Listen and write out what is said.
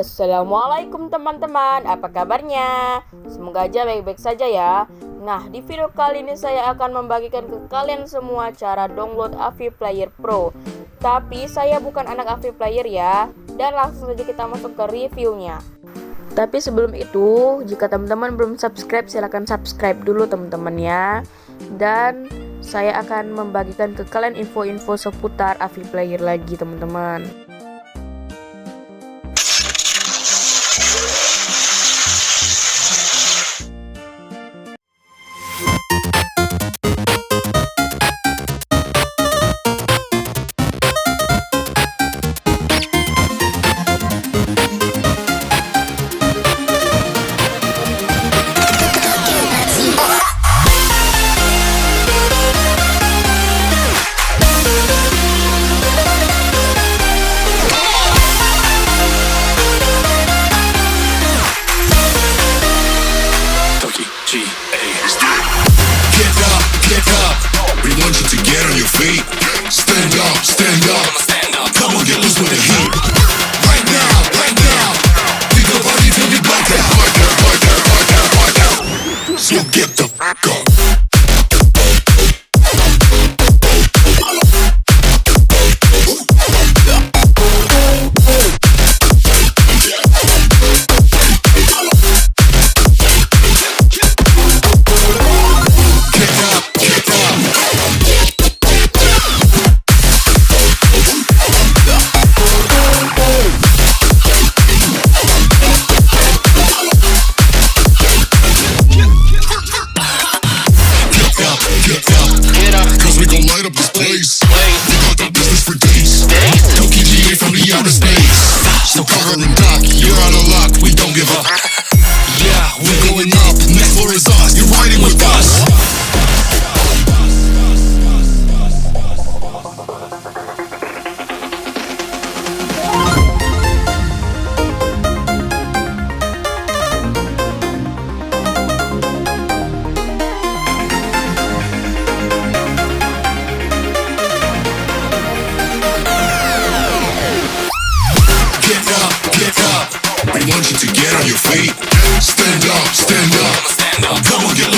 Assalamualaikum teman-teman, apa kabarnya? Semoga aja baik-baik saja ya. Nah, di video kali ini saya akan membagikan ke kalian semua cara download Avee Player Pro. Tapi saya bukan anak Avee Player ya. Dan langsung saja kita masuk ke reviewnya. Tapi sebelum itu, jika teman-teman belum subscribe, silahkan subscribe dulu teman-teman ya. Dan saya akan membagikan ke kalian info-info seputar Avee Player lagi teman-teman. Stand up, come on, get loose with the heat. Right now, think about it till you black out. So get the fuck up. So cover and dock, you're out of luck, we don't give up. Yeah, we're going up, next floor is us, you're riding with us. We want you to get on your feet. Stand up, come on, get